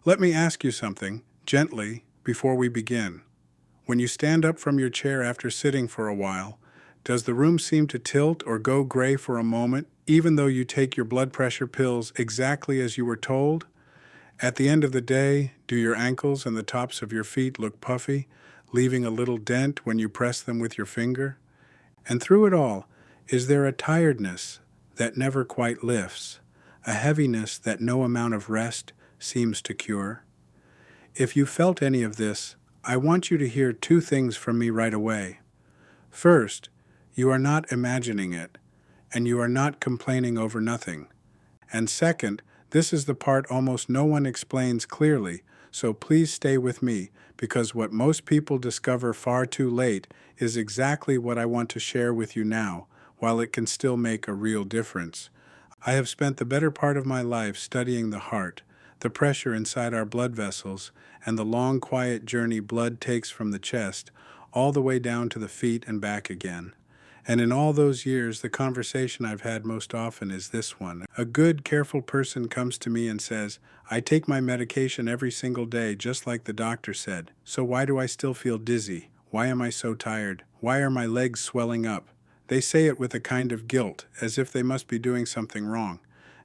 Let me ask you something, gently, before we begin. When you stand up from your chair after sitting for a while, does the room seem to tilt or go gray for a moment, even though you take your blood pressure pills exactly as you were told? At the end of the day, do your ankles and the tops of your feet look puffy, leaving a little dent when you press them with your finger? And through it all, is there a tiredness that never quite lifts, a heaviness that no amount of rest seems to cure? If you felt any of this, I want you to hear two things from me right away. First, you are not imagining it, and you are not complaining over nothing. And second, this is the part almost no one explains clearly, so please stay with me, because what most people discover far too late is exactly what I want to share with you now, while it can still make a real difference. I have spent the better part of my life studying the heart, the pressure inside our blood vessels, and the long, quiet journey blood takes from the chest all the way down to the feet and back again. And in all those years, the conversation I've had most often is this one. A good, careful person comes to me and says, I take my medication every single day, just like the doctor said. So why do I still feel dizzy? Why am I so tired? Why are my legs swelling up? They say it with a kind of guilt, as if they must be doing something wrong.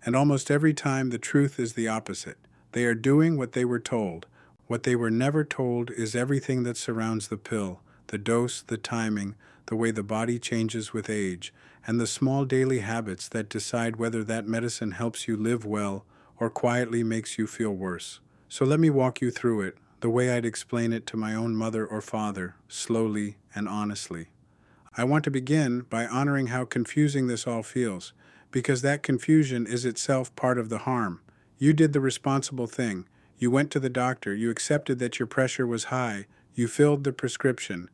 And almost every time, the truth is the opposite. They are doing what they were told. What they were never told is everything that surrounds the pill, the dose, the timing, the way the body changes with age, and the small daily habits that decide whether that medicine helps you live well or quietly makes you feel worse. So let me walk you through it, the way I'd explain it to my own mother or father, slowly and honestly. I want to begin by honoring how confusing this all feels, because that confusion is itself part of the harm. You did the responsible thing. You went to the doctor, you accepted that your pressure was high, you filled the prescription,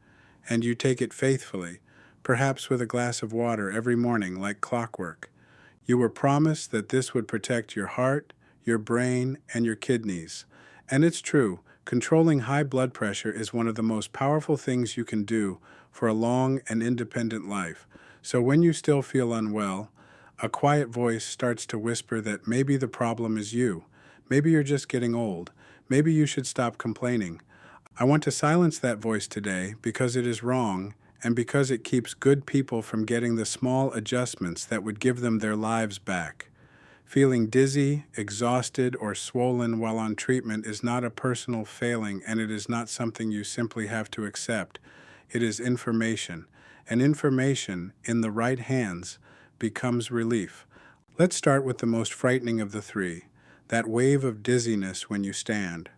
and you take it faithfully, perhaps with a glass of water every morning like clockwork. You were promised that this would protect your heart, your brain, and your kidneys. And it's true, controlling high blood pressure is one of the most powerful things you can do for a long and independent life. So when you still feel unwell, a quiet voice starts to whisper that maybe the problem is you. Maybe you're just getting old. Maybe you should stop complaining. I want to silence that voice today because it is wrong and because it keeps good people from getting the small adjustments that would give them their lives back. Feeling dizzy, exhausted, or swollen while on treatment is not a personal failing, and it is not something you simply have to accept. It is information, and information, in the right hands, becomes relief. Let's start with the most frightening of the three, that wave of dizziness when you stand.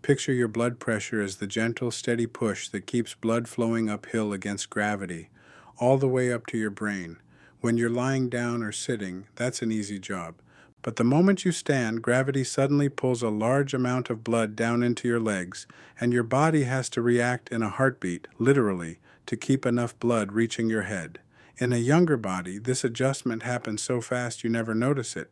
Picture your blood pressure as the gentle, steady push that keeps blood flowing uphill against gravity, all the way up to your brain. When you're lying down or sitting, that's an easy job. But the moment you stand, gravity suddenly pulls a large amount of blood down into your legs, and your body has to react in a heartbeat, literally, to keep enough blood reaching your head. In a younger body, this adjustment happens so fast you never notice it.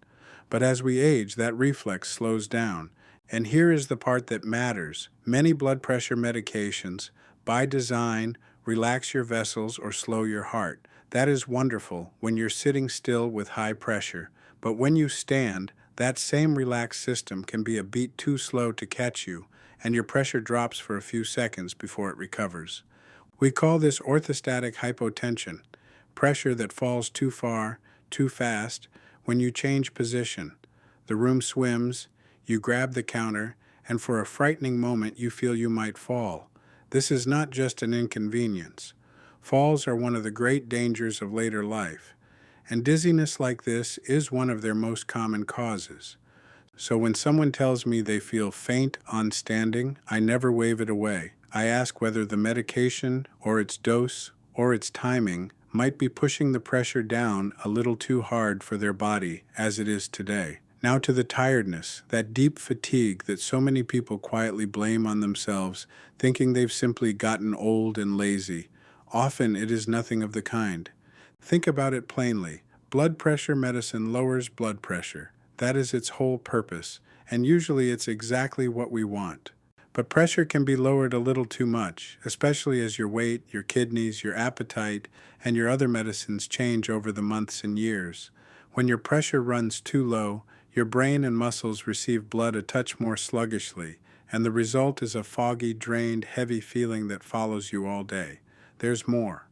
But as we age, that reflex slows down. And here is the part that matters. Many blood pressure medications, by design, relax your vessels or slow your heart. That is wonderful when you're sitting still with high pressure. But when you stand, that same relaxed system can be a beat too slow to catch you, and your pressure drops for a few seconds before it recovers. We call this orthostatic hypotension, pressure that falls too far, too fast, when you change position. The room swims, you grab the counter, and for a frightening moment you feel you might fall. This is not just an inconvenience. Falls are one of the great dangers of later life, and dizziness like this is one of their most common causes. So when someone tells me they feel faint on standing, I never wave it away. I ask whether the medication or its dose or its timing might be pushing the pressure down a little too hard for their body as it is today. Now to the tiredness, that deep fatigue that so many people quietly blame on themselves, thinking they've simply gotten old and lazy. Often it is nothing of the kind. Think about it plainly. Blood pressure medicine lowers blood pressure. That is its whole purpose, and usually it's exactly what we want. But pressure can be lowered a little too much, especially as your weight, your kidneys, your appetite, and your other medicines change over the months and years. When your pressure runs too low, Your brain and muscles receive blood a touch more sluggishly, and the result is a foggy, drained, heavy feeling that follows you all day. There's more.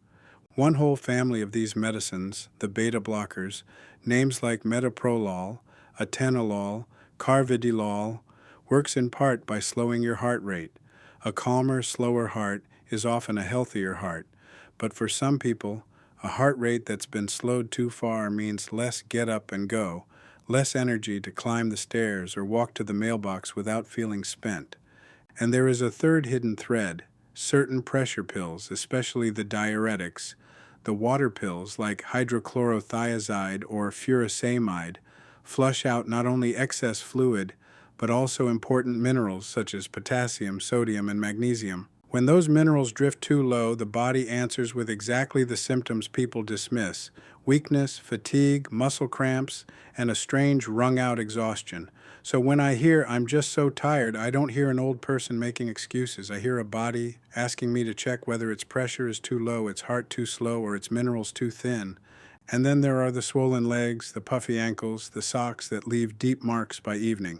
One whole family of these medicines, the beta blockers, names like metoprolol, atenolol, carvedilol, works in part by slowing your heart rate. A calmer, slower heart is often a healthier heart, but for some people, a heart rate that's been slowed too far means less get up and go, less energy to climb the stairs or walk to the mailbox without feeling spent. And there is a third hidden thread: certain pressure pills, especially the diuretics, the water pills like hydrochlorothiazide or furosemide, flush out not only excess fluid, but also important minerals such as potassium, sodium, and magnesium. When those minerals drift too low, the body answers with exactly the symptoms people dismiss: weakness, fatigue, muscle cramps, and a strange wrung-out exhaustion. So when I hear "I'm just so tired," I don't hear an old person making excuses. I hear a body asking me to check whether its pressure is too low, its heart too slow, or its minerals too thin. And then there are the swollen legs, the puffy ankles, the socks that leave deep marks by evening.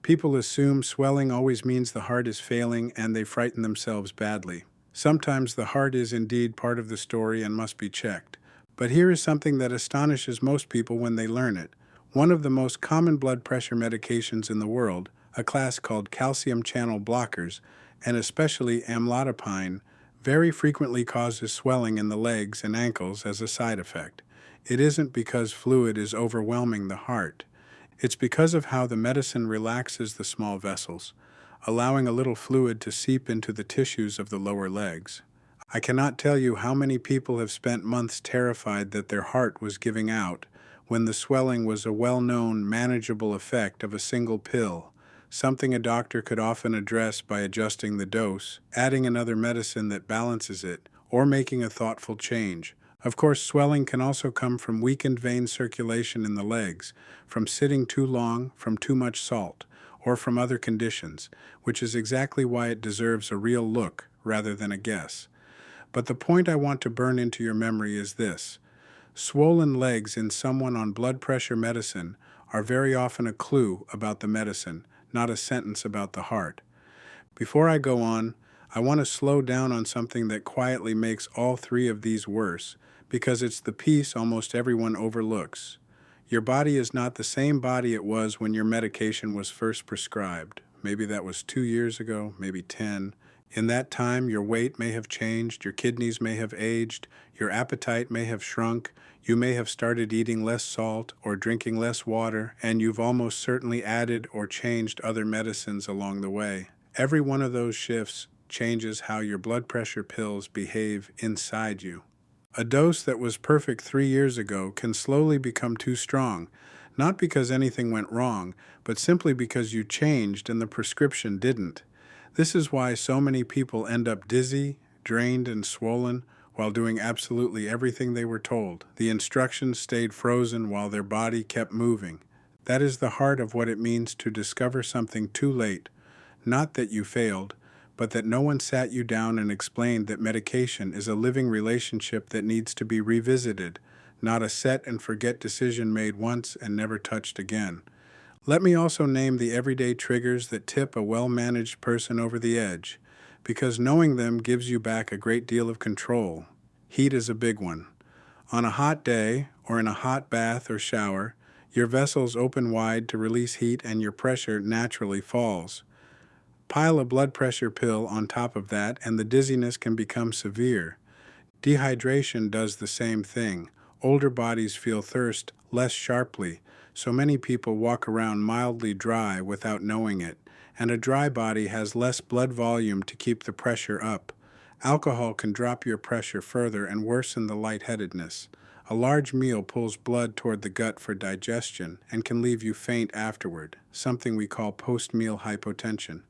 People assume swelling always means the heart is failing, and they frighten themselves badly. Sometimes the heart is indeed part of the story and must be checked. But here is something that astonishes most people when they learn it. One of the most common blood pressure medications in the world, a class called calcium channel blockers, and especially amlodipine, very frequently causes swelling in the legs and ankles as a side effect. It isn't because fluid is overwhelming the heart. It's because of how the medicine relaxes the small vessels, allowing a little fluid to seep into the tissues of the lower legs. I cannot tell you how many people have spent months terrified that their heart was giving out, when the swelling was a well-known, manageable effect of a single pill, something a doctor could often address by adjusting the dose, adding another medicine that balances it, or making a thoughtful change. Of course, swelling can also come from weakened vein circulation in the legs, from sitting too long, from too much salt, or from other conditions, which is exactly why it deserves a real look rather than a guess. But the point I want to burn into your memory is this: swollen legs in someone on blood pressure medicine are very often a clue about the medicine, not a sentence about the heart. Before I go on, I want to slow down on something that quietly makes all three of these worse, because it's the piece almost everyone overlooks. Your body is not the same body it was when your medication was first prescribed. Maybe that was 2 years ago, maybe 10. In that time, your weight may have changed, your kidneys may have aged, your appetite may have shrunk, you may have started eating less salt or drinking less water, and you've almost certainly added or changed other medicines along the way. Every one of those shifts changes how your blood pressure pills behave inside you. A dose that was perfect 3 years ago can slowly become too strong, not because anything went wrong, but simply because you changed and the prescription didn't. This is why so many people end up dizzy, drained, and swollen while doing absolutely everything they were told. The instructions stayed frozen while their body kept moving. That is the heart of what it means to discover something too late. Not that you failed, but that no one sat you down and explained that medication is a living relationship that needs to be revisited, not a set and forget decision made once and never touched again. Let me also name the everyday triggers that tip a well-managed person over the edge, because knowing them gives you back a great deal of control. Heat is a big one. On a hot day, or in a hot bath or shower, your vessels open wide to release heat and your pressure naturally falls. Pile a blood pressure pill on top of that and the dizziness can become severe. Dehydration does the same thing. Older bodies feel thirst less sharply, so many people walk around mildly dry without knowing it, and a dry body has less blood volume to keep the pressure up. Alcohol can drop your pressure further and worsen the lightheadedness. A large meal pulls blood toward the gut for digestion and can leave you faint afterward, something we call post-meal hypotension.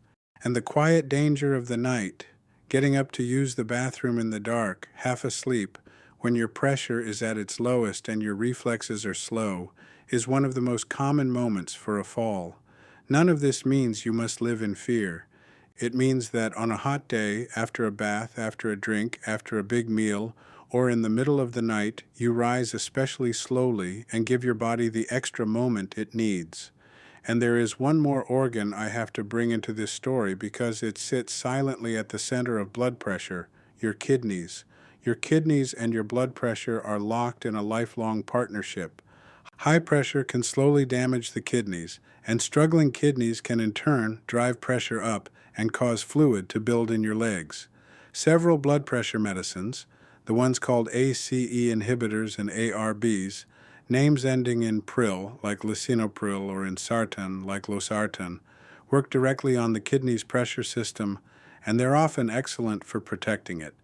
And the quiet danger of the night, getting up to use the bathroom in the dark, half asleep, when your pressure is at its lowest and your reflexes are slow, is one of the most common moments for a fall. None of this means you must live in fear. It means that on a hot day, after a bath, after a drink, after a big meal, or in the middle of the night, you rise especially slowly and give your body the extra moment it needs. And there is one more organ I have to bring into this story because it sits silently at the center of blood pressure: your kidneys. Your kidneys and your blood pressure are locked in a lifelong partnership. High pressure can slowly damage the kidneys, and struggling kidneys can in turn drive pressure up and cause fluid to build in your legs. Several blood pressure medicines, the ones called ACE inhibitors and ARBs, names ending in pril like lisinopril or in sartan like losartan, work directly on the kidney's pressure system, and they're often excellent for protecting it.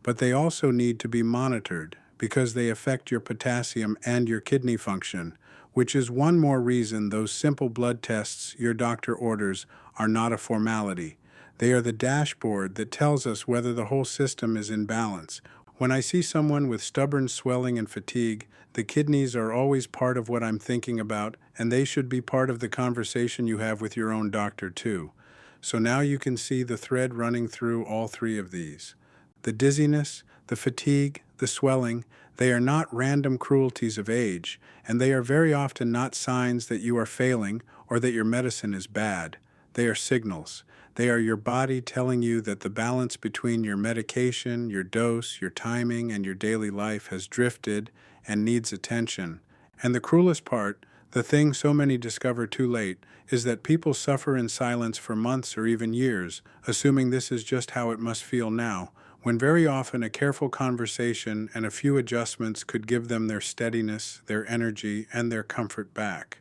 But they also need to be monitored because they affect your potassium and your kidney function, which is one more reason those simple blood tests your doctor orders are not a formality. They are the dashboard that tells us whether the whole system is in balance. When I see someone with stubborn swelling and fatigue, the kidneys are always part of what I'm thinking about, and they should be part of the conversation you have with your own doctor too. So now you can see the thread running through all three of these. The dizziness, the fatigue, the swelling, they are not random cruelties of age, and they are very often not signs that you are failing or that your medicine is bad. They are signals. They are your body telling you that the balance between your medication, your dose, your timing, and your daily life has drifted and needs attention. And the cruelest part, the thing so many discover too late, is that people suffer in silence for months or even years, assuming this is just how it must feel now, when very often a careful conversation and a few adjustments could give them their steadiness, their energy, and their comfort back.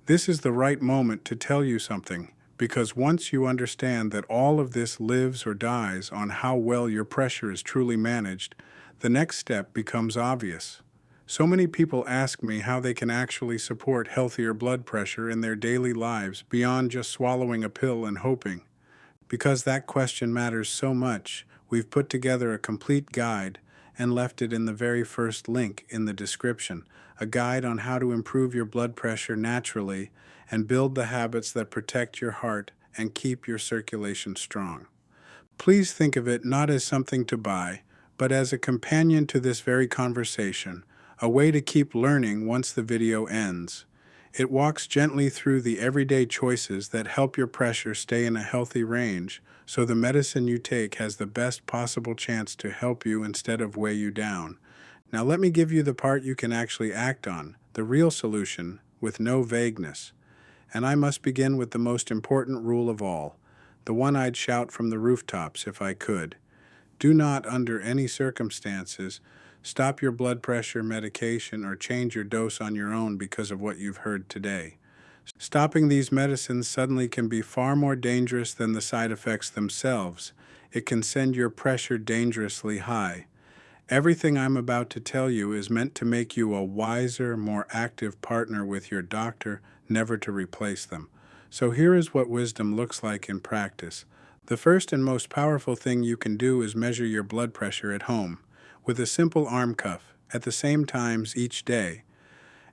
This is the right moment to tell you something, because once you understand that all of this lives or dies on how well your pressure is truly managed, the next step becomes obvious. So many people ask me how they can actually support healthier blood pressure in their daily lives beyond just swallowing a pill and hoping. Because that question matters so much, we've put together a complete guide and left it in the very first link in the description, a guide on how to improve your blood pressure naturally and build the habits that protect your heart and keep your circulation strong. Please think of it not as something to buy, but as a companion to this very conversation, a way to keep learning once the video ends. It walks gently through the everyday choices that help your pressure stay in a healthy range, so the medicine you take has the best possible chance to help you instead of weigh you down. Now let me give you the part you can actually act on, the real solution, with no vagueness. And I must begin with the most important rule of all, the one I'd shout from the rooftops if I could. Do not, under any circumstances, stop your blood pressure medication or change your dose on your own because of what you've heard today. Stopping these medicines suddenly can be far more dangerous than the side effects themselves. It can send your pressure dangerously high. Everything I'm about to tell you is meant to make you a wiser, more active partner with your doctor, never to replace them. So here is what wisdom looks like in practice. The first and most powerful thing you can do is measure your blood pressure at home, with a simple arm cuff, at the same times each day,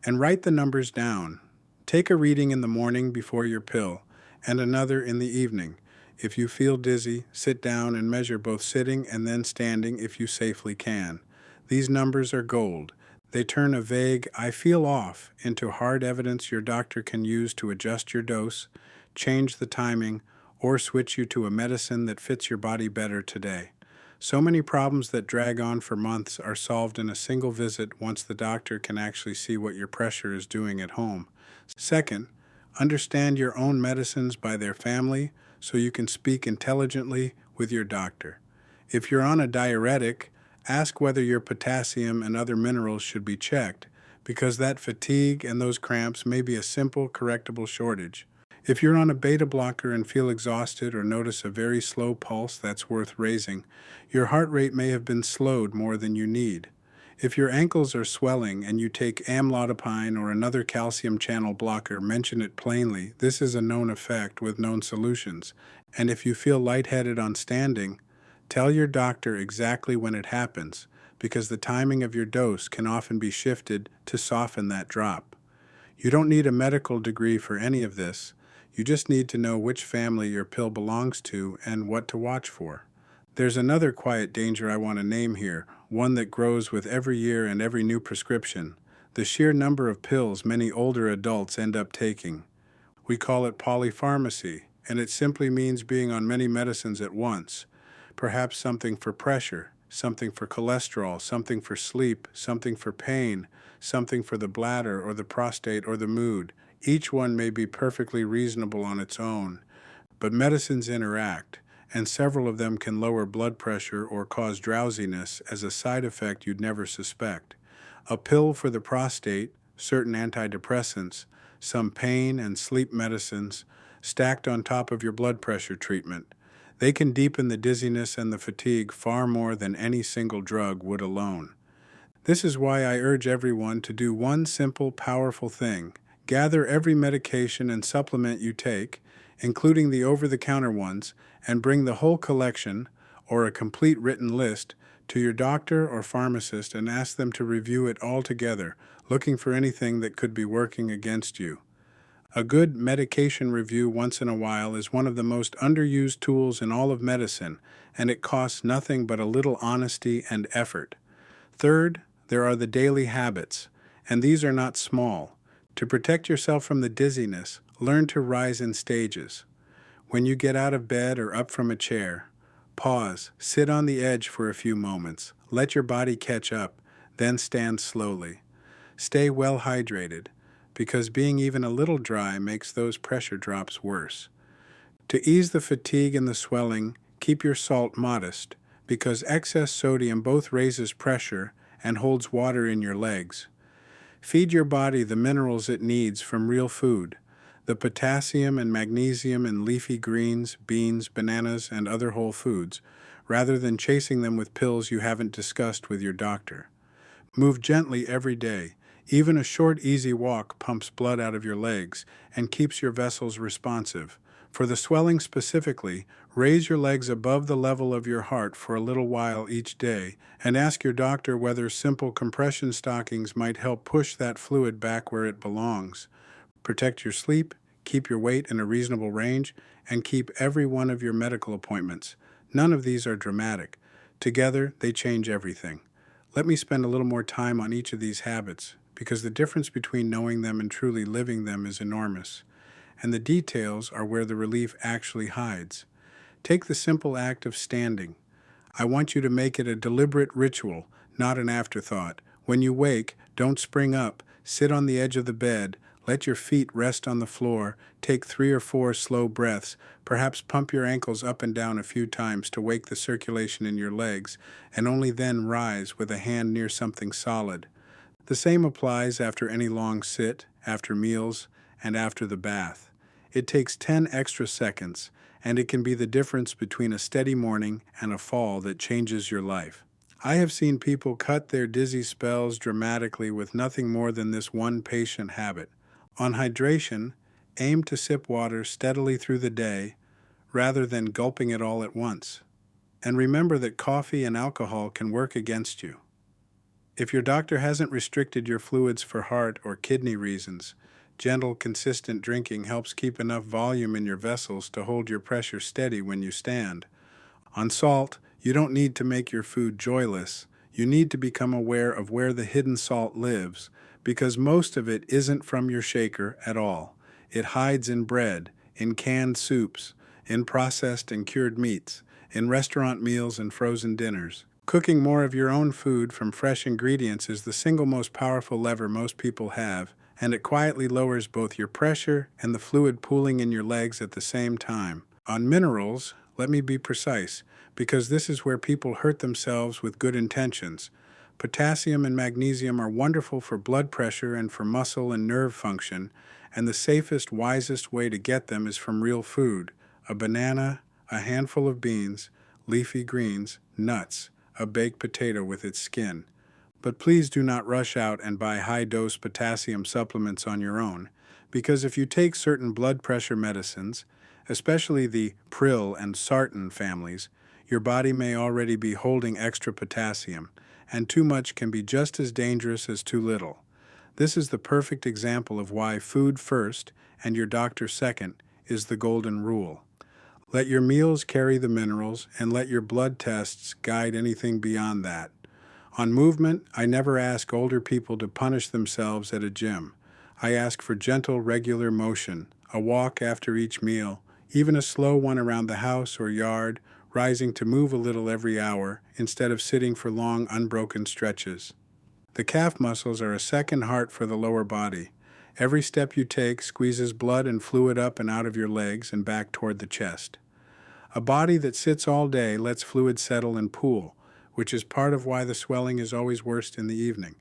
and write the numbers down. Take a reading in the morning before your pill, and another in the evening. If you feel dizzy, sit down and measure both sitting and then standing if you safely can. These numbers are gold. They turn a vague, "I feel off," into hard evidence your doctor can use to adjust your dose, change the timing, or switch you to a medicine that fits your body better today. So many problems that drag on for months are solved in a single visit once the doctor can actually see what your pressure is doing at home. Second, understand your own medicines by their family so you can speak intelligently with your doctor. If you're on a diuretic, ask whether your potassium and other minerals should be checked, because that fatigue and those cramps may be a simple, correctable shortage. If you're on a beta blocker and feel exhausted or notice a very slow pulse that's worth raising, your heart rate may have been slowed more than you need. If your ankles are swelling and you take amlodipine or another calcium channel blocker, mention it plainly. This is a known effect with known solutions. And if you feel lightheaded on standing, tell your doctor exactly when it happens, because the timing of your dose can often be shifted to soften that drop. You don't need a medical degree for any of this. You just need to know which family your pill belongs to and what to watch for. There's another quiet danger I want to name here, one that grows with every year and every new prescription: the sheer number of pills many older adults end up taking. We call it polypharmacy, and it simply means being on many medicines at once. Perhaps something for pressure, something for cholesterol, something for sleep, something for pain, something for the bladder or the prostate or the mood. Each one may be perfectly reasonable on its own, but medicines interact, and several of them can lower blood pressure or cause drowsiness as a side effect you'd never suspect. A pill for the prostate, certain antidepressants, some pain and sleep medicines, stacked on top of your blood pressure treatment. They can deepen the dizziness and the fatigue far more than any single drug would alone. This is why I urge everyone to do one simple, powerful thing. Gather every medication and supplement you take, including the over-the-counter ones, and bring the whole collection, or a complete written list, to your doctor or pharmacist and ask them to review it all together, looking for anything that could be working against you. A good medication review once in a while is one of the most underused tools in all of medicine, and it costs nothing but a little honesty and effort. Third, there are the daily habits, and these are not small. To protect yourself from the dizziness, learn to rise in stages. When you get out of bed or up from a chair, pause, sit on the edge for a few moments, let your body catch up, then stand slowly. Stay well hydrated, because being even a little dry makes those pressure drops worse. To ease the fatigue and the swelling, keep your salt modest, because excess sodium both raises pressure and holds water in your legs. Feed your body the minerals it needs from real food, the potassium and magnesium in leafy greens, beans, bananas, and other whole foods, rather than chasing them with pills you haven't discussed with your doctor. Move gently every day. Even a short, easy walk pumps blood out of your legs and keeps your vessels responsive. For the swelling specifically, raise your legs above the level of your heart for a little while each day and ask your doctor whether simple compression stockings might help push that fluid back where it belongs. Protect your sleep, keep your weight in a reasonable range, and keep every one of your medical appointments. None of these are dramatic. Together, they change everything. Let me spend a little more time on each of these habits, because the difference between knowing them and truly living them is enormous, and the details are where the relief actually hides. Take the simple act of standing. I want you to make it a deliberate ritual, not an afterthought. When you wake, don't spring up. Sit on the edge of the bed. Let your feet rest on the floor. Take 3 or 4 slow breaths. Perhaps pump your ankles up and down a few times to wake the circulation in your legs, and only then rise with a hand near something solid. The same applies after any long sit, after meals, and after the bath. It takes 10 extra seconds, and it can be the difference between a steady morning and a fall that changes your life. I have seen people cut their dizzy spells dramatically with nothing more than this one patient habit. On hydration, aim to sip water steadily through the day rather than gulping it all at once. And remember that coffee and alcohol can work against you. If your doctor hasn't restricted your fluids for heart or kidney reasons, gentle, consistent drinking helps keep enough volume in your vessels to hold your pressure steady when you stand. On salt, you don't need to make your food joyless. You need to become aware of where the hidden salt lives, because most of it isn't from your shaker at all. It hides in bread, in canned soups, in processed and cured meats, in restaurant meals and frozen dinners. Cooking more of your own food from fresh ingredients is the single most powerful lever most people have, and it quietly lowers both your pressure and the fluid pooling in your legs at the same time. On minerals, let me be precise, because this is where people hurt themselves with good intentions. Potassium and magnesium are wonderful for blood pressure and for muscle and nerve function, and the safest, wisest way to get them is from real food: a banana, a handful of beans, leafy greens, nuts, a baked potato with its skin. But please do not rush out and buy high-dose potassium supplements on your own, because if you take certain blood pressure medicines, especially the Pril and Sartan families, your body may already be holding extra potassium, and too much can be just as dangerous as too little. This is the perfect example of why food first and your doctor second is the golden rule. Let your meals carry the minerals, and let your blood tests guide anything beyond that. On movement, I never ask older people to punish themselves at a gym. I ask for gentle, regular motion, a walk after each meal, even a slow one around the house or yard, rising to move a little every hour instead of sitting for long, unbroken stretches. The calf muscles are a second heart for the lower body. Every step you take squeezes blood and fluid up and out of your legs and back toward the chest. A body that sits all day lets fluid settle and pool, which is part of why the swelling is always worst in the evening.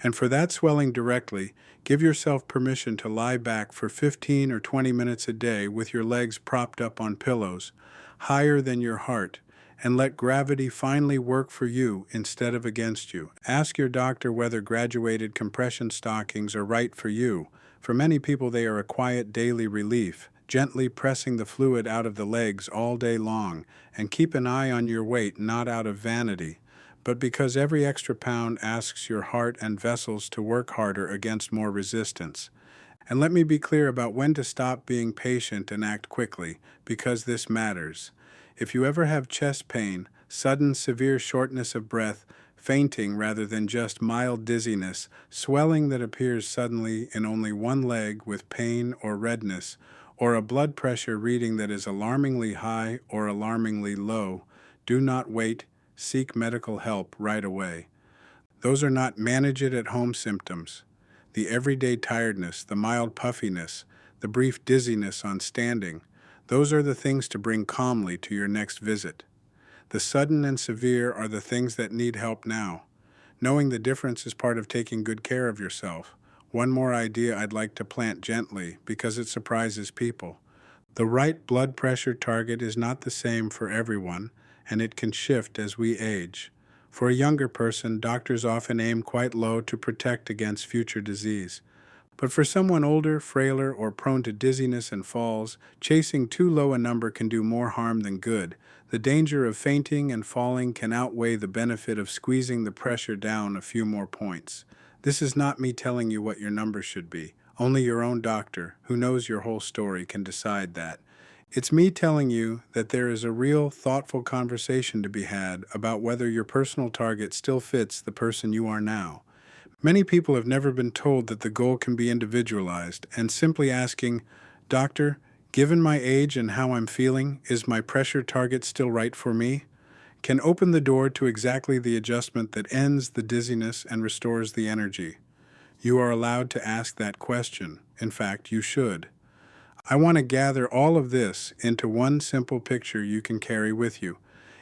And for that swelling directly, give yourself permission to lie back for 15 or 20 minutes a day with your legs propped up on pillows, higher than your heart, and let gravity finally work for you instead of against you. Ask your doctor whether graduated compression stockings are right for you. For many people, they are a quiet daily relief, gently pressing the fluid out of the legs all day long, and keep an eye on your weight, not out of vanity, but because every extra pound asks your heart and vessels to work harder against more resistance. And let me be clear about when to stop being patient and act quickly, because this matters. If you ever have chest pain, sudden severe shortness of breath, fainting rather than just mild dizziness, swelling that appears suddenly in only one leg with pain or redness, or a blood pressure reading that is alarmingly high or alarmingly low, do not wait, seek medical help right away. Those are not manage-it-at-home symptoms. The everyday tiredness, the mild puffiness, the brief dizziness on standing, those are the things to bring calmly to your next visit. The sudden and severe are the things that need help now. Knowing the difference is part of taking good care of yourself. One more idea I'd like to plant gently because it surprises people. The right blood pressure target is not the same for everyone, and it can shift as we age. For a younger person, doctors often aim quite low to protect against future disease. But for someone older, frailer, or prone to dizziness and falls, chasing too low a number can do more harm than good. The danger of fainting and falling can outweigh the benefit of squeezing the pressure down a few more points. This is not me telling you what your number should be. Only your own doctor, who knows your whole story, can decide that. It's me telling you that there is a real, thoughtful conversation to be had about whether your personal target still fits the person you are now. Many people have never been told that the goal can be individualized, and simply asking, "Doctor, given my age and how I'm feeling, is my pressure target still right for me?" can open the door to exactly the adjustment that ends the dizziness and restores the energy. You are allowed to ask that question. In fact, you should. I want to gather all of this into one simple picture you can carry with you.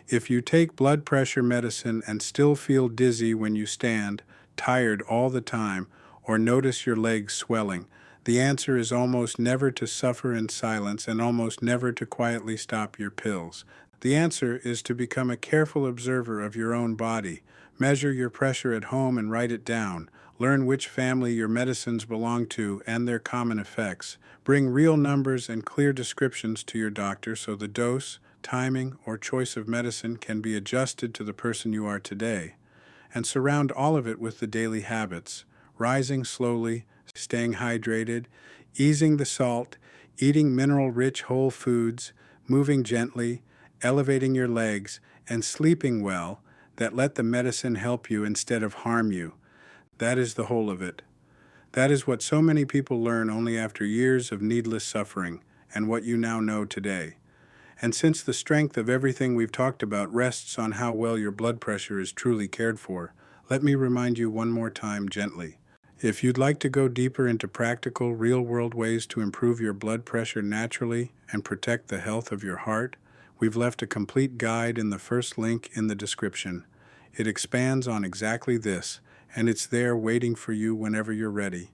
If you take blood pressure medicine and still feel dizzy when you stand, tired all the time, or notice your legs swelling, the answer is almost never to suffer in silence and almost never to quietly stop your pills. The answer is to become a careful observer of your own body. Measure your pressure at home and write it down. Learn which family your medicines belong to and their common effects. Bring real numbers and clear descriptions to your doctor so the dose, timing, or choice of medicine can be adjusted to the person you are today. And surround all of it with the daily habits: rising slowly, staying hydrated, easing the salt, eating mineral-rich whole foods, moving gently, elevating your legs, and sleeping well, that let the medicine help you instead of harm you. That is the whole of it. That is what so many people learn only after years of needless suffering, and what you now know today. And since the strength of everything we've talked about rests on how well your blood pressure is truly cared for, let me remind you one more time gently. If you'd like to go deeper into practical, real-world ways to improve your blood pressure naturally and protect the health of your heart, we've left a complete guide in the first link in the description. It expands on exactly this, and it's there waiting for you whenever you're ready.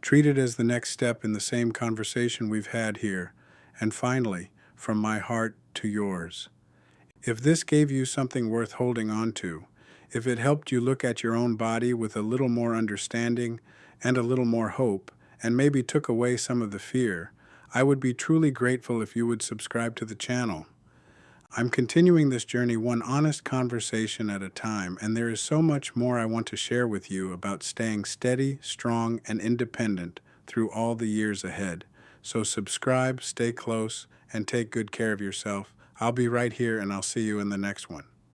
Treat it as the next step in the same conversation we've had here. And finally, from my heart to yours, if this gave you something worth holding on to, if it helped you look at your own body with a little more understanding and a little more hope, and maybe took away some of the fear, I would be truly grateful if you would subscribe to the channel. I'm continuing this journey one honest conversation at a time, and there is so much more I want to share with you about staying steady, strong, and independent through all the years ahead. So subscribe, stay close, and take good care of yourself. I'll be right here, and I'll see you in the next one.